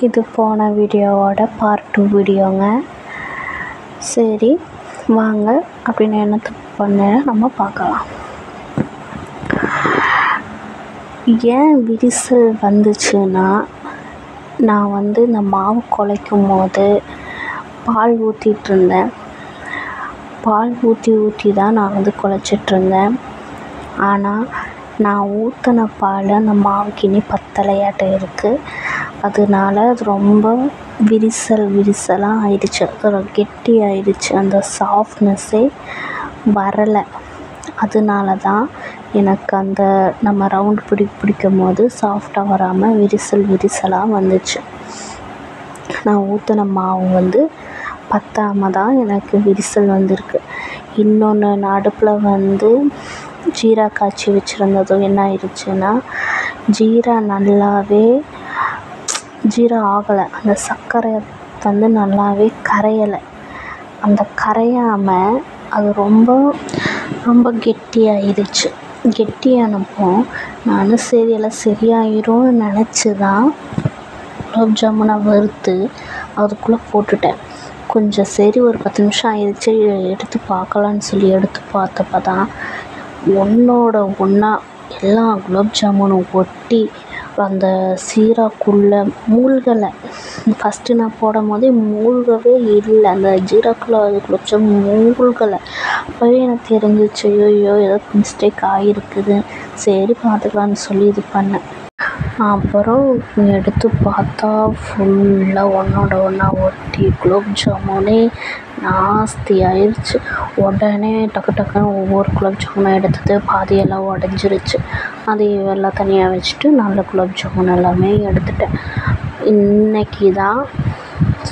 இது போன வீடியோவோட பார்ட் 2 வீடியோங்க. சரி வாங்க அப்படின்னு என்னத்துக்கு பண்ண நம்ம பார்க்கலாம். ஏன் விரிசல் வந்துச்சுன்னா, நான் இந்த மாவு குழைக்கும் போது பால் ஊற்றிட்டுருந்தேன். பால் ஊற்றி தான் நான் குழைச்சிட்ருந்தேன். ஆனால் நான் ஊற்றின பால் அந்த மாவுக்கு இனி பத்தலையாட்டம் இருக்குது. அதனால அது ரொம்ப விரிசலாக ஆயிடுச்சு. கெட்டி ஆயிடுச்சு. அந்த சாஃப்ட்னஸ்ஸே வரலை. அதனால தான் எனக்கு அந்த நம்ம ரவுண்ட் பிடிக்கும் போது சாஃப்டாக வராமல் விரிசலாக வந்துச்சு. நான் ஊற்றின மாவு பத்தாமல் தான் எனக்கு விரிசல் வந்திருக்கு. இன்னொன்று, நான் அடுப்பில் ஜீரா காய்ச்சி வச்சுருந்ததும் என்ன ஆயிடுச்சுன்னா, ஜீரா ஆகலை. அந்த சர்க்கரை நல்லாவே கரையலை. அந்த கரையாமல் அது ரொம்ப கெட்டியாயிடுச்சு. கெட்டியானப்போ நான் சரி எல்லாம் சரியாயிரும்னு நினச்சி தான் குலோப் ஜாமுனை வறுத்து அதுக்குள்ளே போட்டுட்டேன். கொஞ்சம் சரி ஒரு 10 நிமிஷம் ஆயிடுச்சு, எடுத்து பார்க்கலான்னு சொல்லி எடுத்து பார்த்தப்ப தான் ஒன்றோட ஒன்றா எல்லா குலோப் ஜாமுனும் ஒட்டி அந்த சீராக்குள்ளே மூழ்கலை. ஃபஸ்ட்டு நான் போடும் போதே மூழ்கவே இல்லை. அந்த ஜீராக்குள்ளே குலோப் ஜாமுன் மூழ்கலை. அப்போவே எனக்கு தெரிஞ்சிச்சு, ஐயோ ஏதோ மிஸ்டேக் ஆகிருக்குது, சரி பார்த்துக்கலான்னு சொல்லி இது பண்ணேன். அப்புறம் எடுத்து பார்த்தா ஃபுல்லாக ஒன்றோட ஒன்றா ஒட்டி குலோப் ஜாமுனே நாஸ்தி ஆயிடுச்சு. உடனே டக்குன்னு ஒவ்வொரு குலோப் ஜாமுனை எடுத்தது பாதியெல்லாம் உடஞ்சிருச்சு. அது எல்லாம் தனியாக வச்சுட்டு நல்ல குலோப் ஜாமுன் எல்லாமே எடுத்துட்டேன். இன்றைக்கி தான்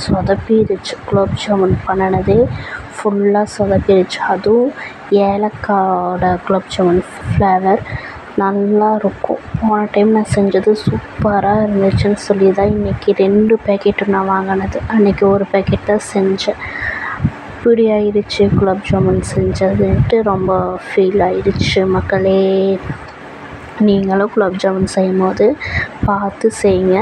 சொதப்பிடுச்சு. குலோப் ஜாமுன் பண்ணினதே ஃபுல்லாக சொதப்பிடுச்சு. அதுவும் ஏலக்காயோட குலோப் ஜாமுன் ஃப்ளேவர் நல்லா இருக்கும். போன டைம் நான் செஞ்சது சூப்பராக இருந்துச்சுன்னு சொல்லி தான் இன்றைக்கி 2 பேக்கெட்டு நான் வாங்கினது. அன்றைக்கி ஒரு பேக்கெட் தான் செஞ்சேன். இப்படி ஆயிடுச்சு குலோப் ஜாமுன் செஞ்சதுன்ட்டு ரொம்ப ஃபீல் ஆயிடுச்சு மக்களே. நீங்களும் குலோப் ஜாமுன் செய்யும் போது பார்த்து செய்யுங்க.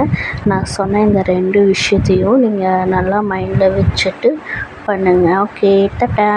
நான் சொன்ன இந்த 2 விஷயத்தையும் நீங்கள் நல்லா மைண்டில் வச்சுட்டு பண்ணுங்கள். ஓகே, டாடா.